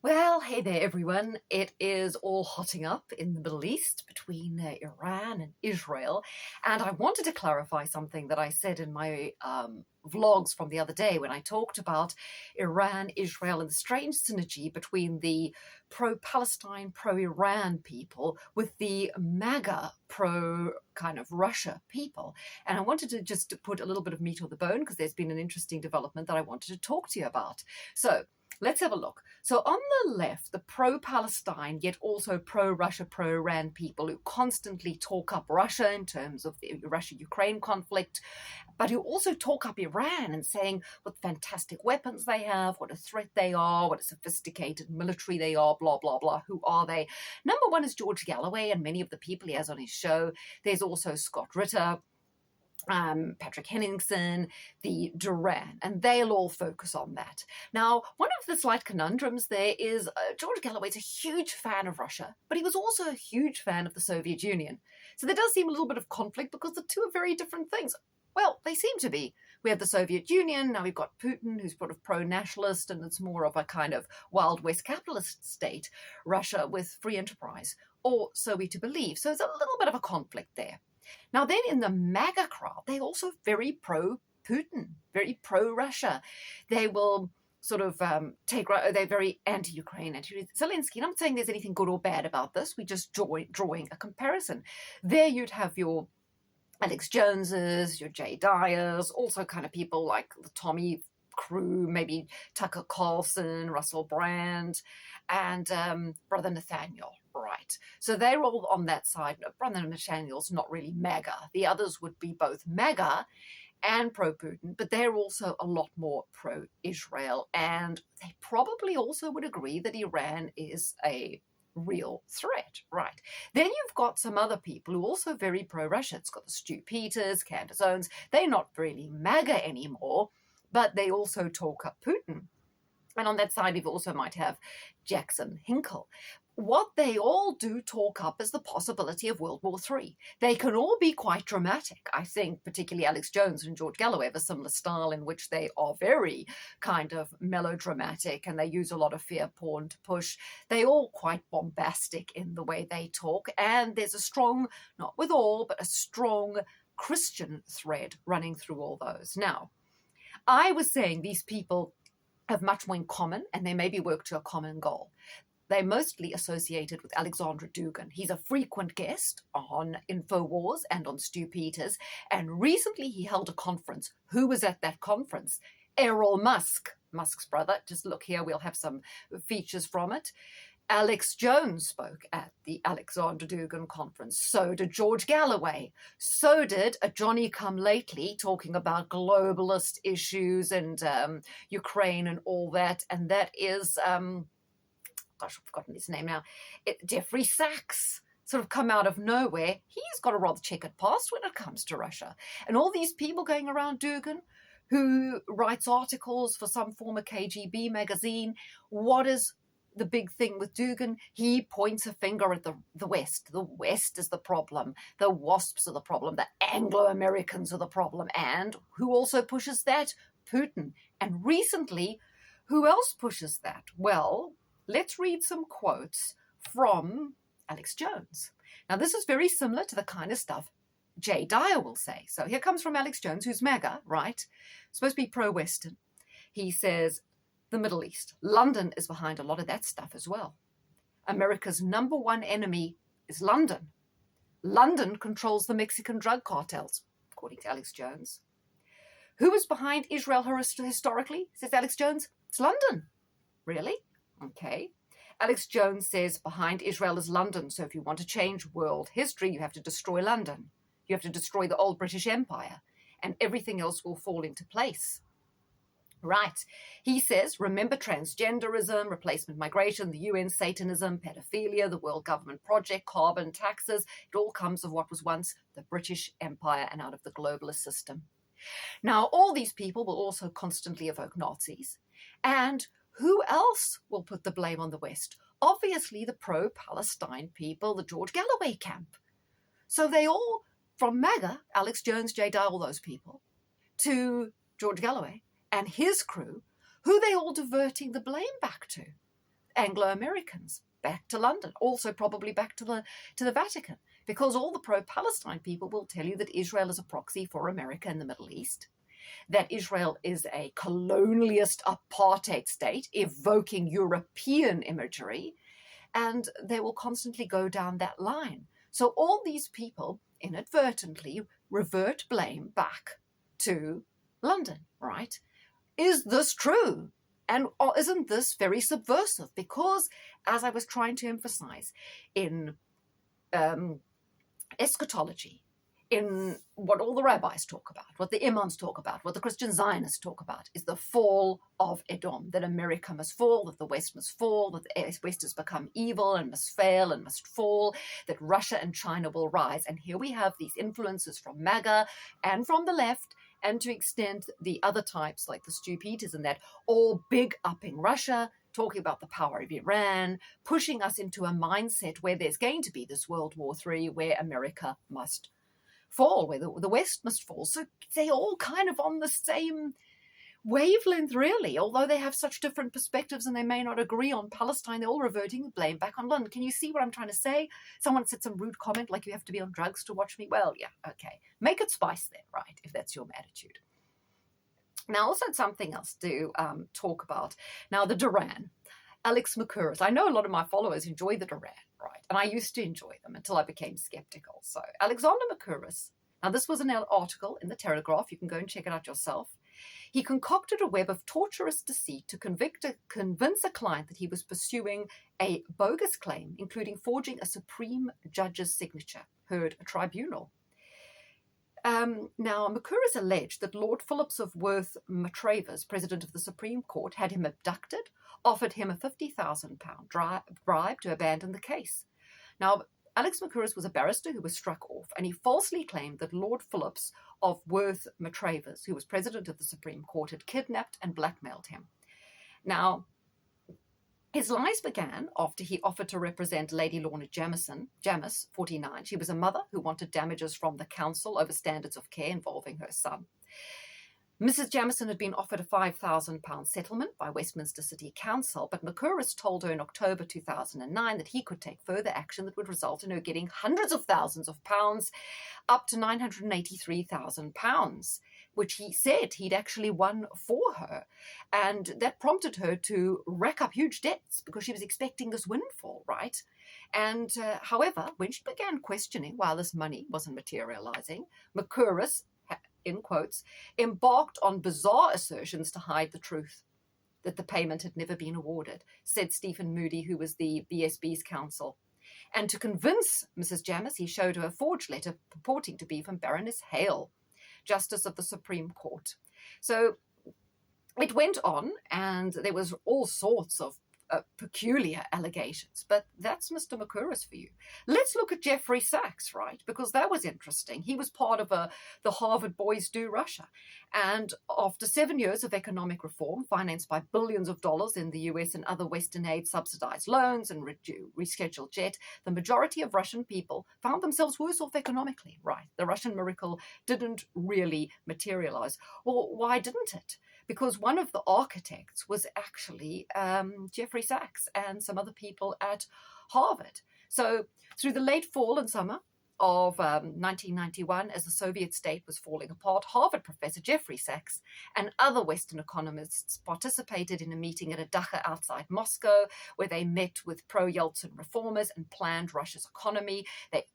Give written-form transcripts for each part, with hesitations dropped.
Well, hey there, everyone. It is all hotting up in the Middle East between Iran and Israel. And I wanted to clarify something that I said in my vlogs from the other day when I talked about Iran, Israel, and the strange synergy between the pro-Palestine, pro-Iran people with the MAGA, pro-kind of Russia people. And I wanted to just put a little bit of meat on the bone because there's been an interesting development that I wanted to talk to you about. So, let's have a look. So on the left, the pro-Palestine, yet also pro-Russia, pro-Iran people who constantly talk up Russia in terms of the Russia-Ukraine conflict, but who also talk up Iran and saying what fantastic weapons they have, what a threat they are, what a sophisticated military they are, blah, blah, blah. Who are they? Number one is George Galloway and many of the people he has on his show. There's also Scott Ritter, Patrick Henningsen, the Duran, and they'll all focus on that. Now, one of the slight conundrums there is George Galloway's a huge fan of Russia, but he was also a huge fan of the Soviet Union. So there does seem a little bit of conflict because the two are very different things. Well, they seem to be. We have the Soviet Union, now we've got Putin, who's sort of pro-nationalist, and it's more of a kind of Wild West capitalist state, Russia with free enterprise, or so we to believe. So there's a little bit of a conflict there. Now then in the MAGA crowd, they're also very pro-Putin, very pro-Russia. They will sort of they're very anti-Ukraine, anti-Zelensky. And I'm not saying there's anything good or bad about this. We're just drawing a comparison. There you'd have your Alex Joneses, your Jay Dyers, also kind of people like the Tommy crew, maybe Tucker Carlson, Russell Brand, and Brother Nathaniel. Right. So they're all on that side. Brother Nathaniel's not really MAGA. The others would be both MAGA and pro-Putin, but they're also a lot more pro-Israel. And they probably also would agree that Iran is a real threat. Right. Then you've got some other people who are also very pro-Russia. It's got the Stu Peters, Candace Owens. They're not really MAGA anymore, but they also talk up Putin. And on that side, you also might have Jackson Hinkle. What they all do talk up is the possibility of World War III. They can all be quite dramatic. I think particularly Alex Jones and George Galloway have a similar style in which they are very kind of melodramatic and they use a lot of fear porn to push. They're all quite bombastic in the way they talk. And there's a strong, not with all, but a strong Christian thread running through all those. Now, I was saying these people have much more in common and they maybe work to a common goal. They're mostly associated with Alexander Dugin. He's a frequent guest on InfoWars and on Stu Peters. And recently he held a conference. Who was at that conference? Errol Musk, Musk's brother. Just look here, we'll have some features from it. Alex Jones spoke at the Alexander Dugin conference. So did George Galloway. So did a Johnny-come-lately talking about globalist issues and Ukraine and all that. And that is... gosh, I've forgotten his name now, Jeffrey Saxs, sort of come out of nowhere. He's got a rather checkered past when it comes to Russia. And all these people going around Dugin who writes articles for some former KGB magazine, what is the big thing with Dugin? He points a finger at the West. The West is the problem. The WASPs are the problem. The Anglo-Americans are the problem. And who also pushes that? Putin. And recently, who else pushes that? Well, let's read some quotes from Alex Jones. Now, this is very similar to the kind of stuff Jay Dyer will say. So here comes from Alex Jones, who's MAGA, right? Supposed to be pro-Western. He says, the Middle East. London is behind a lot of that stuff as well. America's number one enemy is London. London controls the Mexican drug cartels, according to Alex Jones. Who is behind Israel historically, says Alex Jones? It's London. Really? Okay. Alex Jones says behind Israel is London. So if you want to change world history, you have to destroy London. You have to destroy the old British Empire and everything else will fall into place. Right. He says, remember transgenderism, replacement migration, the UN, Satanism, pedophilia, the World Government Project, carbon taxes. It all comes of what was once the British Empire and out of the globalist system. Now, all these people will also constantly evoke Nazis. And who else will put the blame on the West? Obviously, the pro-Palestine people, the George Galloway camp. So they all, from MAGA, Alex Jones, Jay Dyer, all those people, to George Galloway and his crew, who they all diverting the blame back to? Anglo-Americans back to London, also probably back to the Vatican, because all the pro-Palestine people will tell you that Israel is a proxy for America in the Middle East, that Israel is a colonialist apartheid state, evoking European imagery, and they will constantly go down that line. So all these people inadvertently revert blame back to London, right? Is this true? And isn't this very subversive? Because, as I was trying to emphasize, in eschatology, in what all the rabbis talk about, what the imams talk about, what the Christian Zionists talk about, is the fall of Edom, that America must fall, that the West must fall, that the West has become evil and must fail and must fall, that Russia and China will rise. And here we have these influences from MAGA and from the left, and to extent the other types like the Stu Peters and that, all big upping Russia, talking about the power of Iran, pushing us into a mindset where there's going to be this World War III where America must fall, where the West must fall. So they're all kind of on the same wavelength, really, although they have such different perspectives and they may not agree on Palestine. They're all reverting the blame back on London. Can you see what I'm trying to say? Someone said some rude comment like you have to be on drugs to watch me. Well, yeah, okay. Make it spice then, right, if that's your attitude. Now, also something else to talk about. Now, the Duran. Alex Mccurus. I know a lot of my followers enjoy the Duran, right? And I used to enjoy them until I became skeptical. So Alexander Mccurus, now this was an article in the Telegraph. You can go and check it out yourself. He concocted a web of torturous deceit to convince a client that he was pursuing a bogus claim, including forging a Supreme Judge's signature, heard a tribunal. Now, Mccurus alleged that Lord Phillips of Worth Matravers, president of the Supreme Court, had him abducted, offered him a £50,000 bribe to abandon the case. Now, Alex Mccurus was a barrister who was struck off, and he falsely claimed that Lord Phillips of Worth Matravers, who was president of the Supreme Court, had kidnapped and blackmailed him. Now, his lies began after he offered to represent Lady Lorna Jamis, 49. She was a mother who wanted damages from the council over standards of care involving her son. Mrs. Jamison had been offered a £5,000 settlement by Westminster City Council, but Mccurus told her in October 2009 that he could take further action that would result in her getting hundreds of thousands of pounds, up to £983,000, which he said he'd actually won for her. And that prompted her to rack up huge debts because she was expecting this windfall, right? And however, when she began questioning why this money wasn't materializing, Mccurus, in quotes, embarked on bizarre assertions to hide the truth, that the payment had never been awarded, said Stephen Moody, who was the BSB's counsel. And to convince Mrs. Jamis, he showed her a forged letter purporting to be from Baroness Hale, Justice of the Supreme Court. So it went on, and there was all sorts of peculiar allegations, but that's Mr. Mccurus for you. Let's look at Jeffrey Saxs, right? Because that was interesting. He was part of the Harvard Boys Do Russia. And after 7 years of economic reform, financed by billions of dollars in the US and other Western aid subsidized loans and rescheduled jet, the majority of Russian people found themselves worse off economically, right? The Russian miracle didn't really materialize. Well, why didn't it? Because one of the architects was actually Jeffrey Saxs and some other people at Harvard. So through the late fall and summer of 1991, as the Soviet state was falling apart, Harvard professor Jeffrey Saxs and other Western economists participated in a meeting at a dacha outside Moscow, where they met with pro-Yeltsin reformers and planned Russia's economy.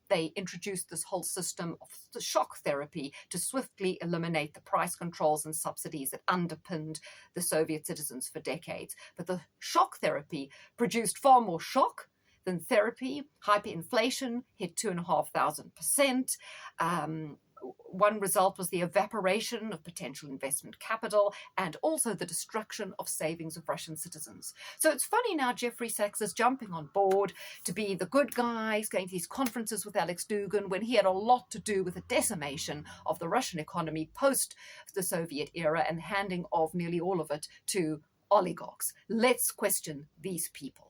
They introduced this whole system of the shock therapy to swiftly eliminate the price controls and subsidies that underpinned the Soviet citizens for decades. But the shock therapy produced far more shock than therapy. Hyperinflation hit 2,500%. One result was the evaporation of potential investment capital and also the destruction of savings of Russian citizens. So it's funny now Jeffrey Saxs is jumping on board to be the good guy. He's going to these conferences with Alex Dugan when he had a lot to do with the decimation of the Russian economy post the Soviet era and handing off nearly all of it to oligarchs. Let's question these people.